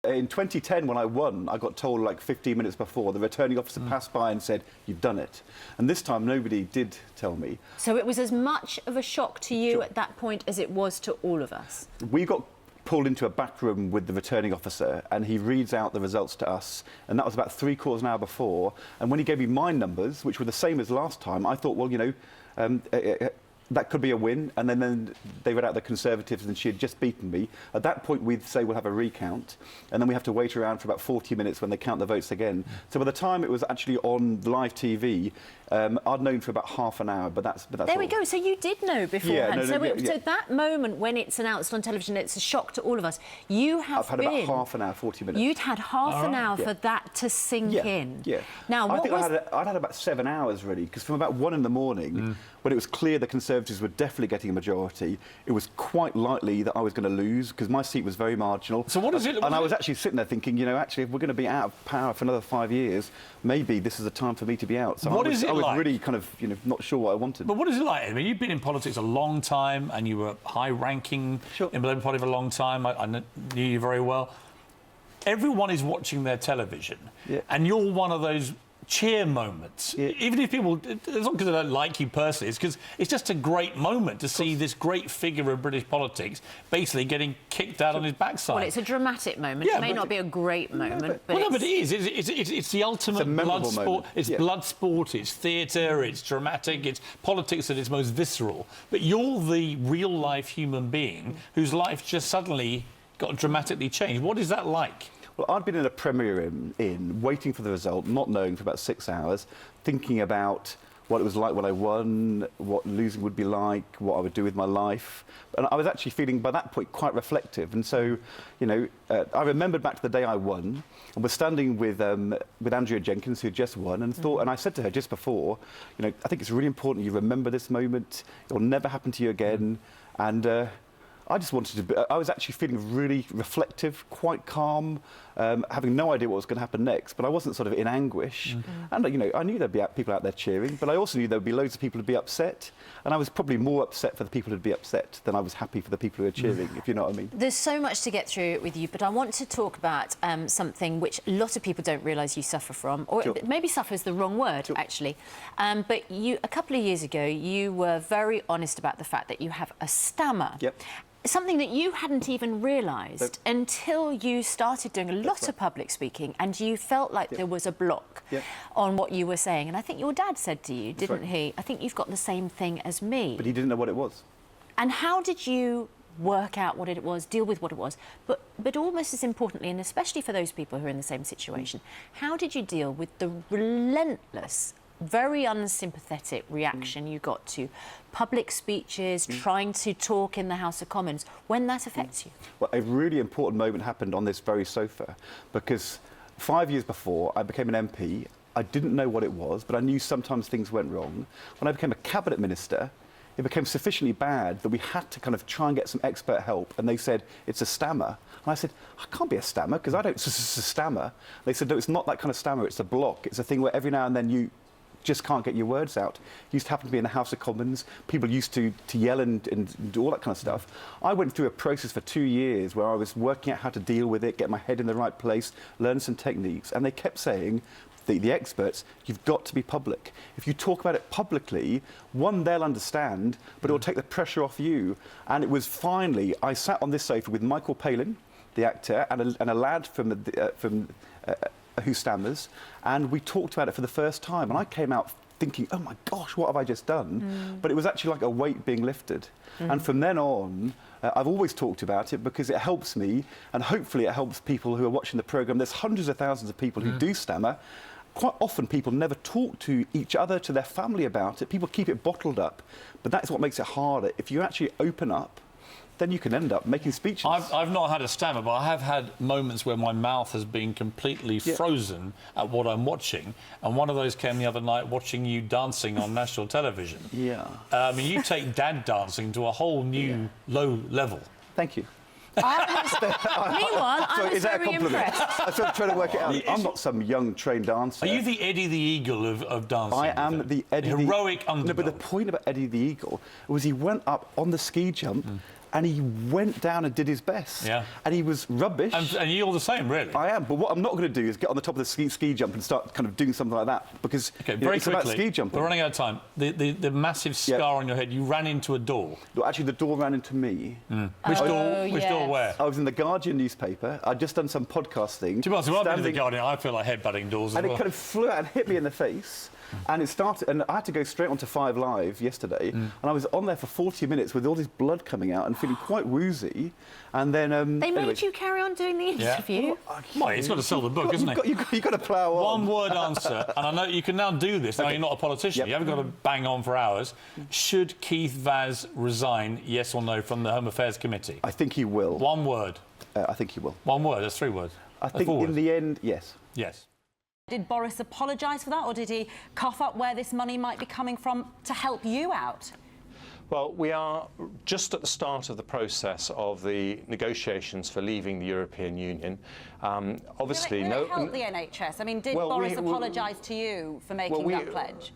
In 2010, when I won, I got told like 15 minutes before, the returning officer passed by and said, "You've done it." And this time, nobody did tell me. So it was as much of a shock to you at that point as it was to all of us? We got pulled into a back room with the returning officer, and he reads out the results to us, and that was about 3/4 of an hour before. And when he gave me my numbers, which were the same as last time, I thought, well, you know, that could be a win. And then they read out the Conservatives, and she had just beaten me. At that point, we'd say we'll have a recount, and then we have to wait around for about 40 minutes when they count the votes again. So by the time it was actually on live TV, I'd known for about half an hour, but that's there we go. So you did know beforehand. Yeah, So that moment when it's announced on television, it's a shock to all of us. I've had about half an hour, 40 minutes. You'd had half an hour for that to sink in. Yeah. Now, I think I'd had about 7 hours, really, because from about 1 in the morning, when it was clear the Conservatives were definitely getting a majority, it was quite likely that I was going to lose, because my seat was very marginal. So what is it? And I was actually sitting there thinking, you know, actually, if we're going to be out of power for another 5 years, maybe this is a time for me to be out. So I was really kind of, you know, not sure what I wanted. But what is it like? I mean, you've been in politics a long time, and you were high-ranking in the Labour Party for a long time. I knew you very well. Everyone is watching their television, and you're one of those cheer moments. Even if people, it's not because they don't like you personally, it's because it's just a great moment to see this great figure of British politics basically getting kicked out on his backside. Well, it's a dramatic moment. It may not be a great moment, but but it is. It's the ultimate blood sport. Moment. It's blood sport, it's theatre, it's dramatic, it's politics at its most visceral. But you're the real-life human being whose life just suddenly got dramatically changed. What is that like? Well, I'd been in a Premier Inn, waiting for the result, not knowing for about 6 hours, thinking about what it was like when I won, what losing would be like, what I would do with my life. And I was actually feeling, by that point, quite reflective. And so, you know, I remembered back to the day I won, and was standing with Andrea Jenkins, who had just won, and thought, and I said to her just before, you know, I think it's really important you remember this moment. It will never happen to you again. And I just wanted to be, I was actually feeling really reflective, quite calm, having no idea what was going to happen next, but I wasn't sort of in anguish. And, you know, I knew there'd be people out there cheering, but I also knew there'd be loads of people who'd be upset, and I was probably more upset for the people who'd be upset than I was happy for the people who were cheering, if you know what I mean. There's so much to get through with you, but I want to talk about something which a lot of people don't realise you suffer from, or maybe suffer is the wrong word, actually. But you, a couple of years ago, you were very honest about the fact that you have a stammer. Something that you hadn't even realised until you started doing a lot of public speaking, and you felt like there was a block on what you were saying. And I think your dad said to you, didn't he? I think you've got the same thing as me. But he didn't know what it was. And how did you work out what it was, deal with what it was? But almost as importantly, and especially for those people who are in the same situation, how did you deal with the relentless, very unsympathetic reaction you got to public speeches, trying to talk in the House of Commons, when that affects you? Well, a really important moment happened on this very sofa, because 5 years before I became an MP, I didn't know what it was, but I knew sometimes things went wrong. When I became a cabinet minister, it became sufficiently bad that we had to kind of try and get some expert help, and they said, it's a stammer. And I said, I can't be a stammer, because I don't stammer. They said, no, it's not that kind of stammer, it's a block. It's a thing where every now and then you just can't get your words out. Used to happen to be in the House of Commons. People used to yell and do all that kind of stuff. I went through a process for 2 years where I was working out how to deal with it, get my head in the right place, learn some techniques, and they kept saying, the experts, you've got to be public. If you talk about it publicly, one, they'll understand, but it'll take the pressure off you. And it was finally, I sat on this sofa with Michael Palin, the actor, and a lad from who stammers, and we talked about it for the first time, and I came out thinking, oh my gosh, what have I just done? But it was actually like a weight being lifted. And from then on, I've always talked about it because it helps me, and hopefully it helps people who are watching the programme. There's hundreds of thousands of people who do stammer. Quite often people never talk to each other, to their family about it. People keep it bottled up, but that's what makes it harder. If you actually open up, then you can end up making speeches. I've not had a stammer, but I have had moments where my mouth has been completely frozen at what I'm watching, and one of those came the other night watching you dancing on national television. I mean, you take dad dancing to a whole new low level. Thank you. Meanwhile, I was very impressed. I'm trying to work it out. I'm not some young trained dancer. Are you the Eddie the Eagle of dancing? I am the Eddie the heroic underdog. No, but the point about Eddie the Eagle was he went up on the ski jump and he went down and did his best. Yeah. And he was rubbish. And you're the same, really. I am, but what I'm not going to do is get on the top of the ski jump and start kind of doing something like that, because Okay, very it's quickly, about ski jumping. we're running out of time. The massive scar on your head, you ran into a door. No, actually, the door ran into me. Which door? Which door? yes. Where? I was in the Guardian newspaper. I'd just done some podcast thing. To be honest, when I've been in the standing- Guardian, I feel like headbutting doors as And well. it kind of flew out and hit me in the face. And it started, and I had to go straight onto 5 Live yesterday, and I was on there for 40 minutes with all this blood coming out and feeling quite woozy. And then They anyway, made you carry on doing the interview. Well, he's got to sell the book, isn't he? You've got to plough on. One word answer, and I know you can now do this. Now you're not a politician. Yep. You haven't got to bang on for hours. Should Keith Vaz resign, yes or no, from the Home Affairs Committee? I think he will. One word. I think he will. One word. That's 3 words. I That's think 4 in words. the end, yes. Yes. Did Boris apologise for that, or did he cough up where this money might be coming from to help you out? Well, we are just at the start of the process of the negotiations for leaving the European Union. Obviously, will it help the NHS? I mean, did Boris apologise to you for making that pledge?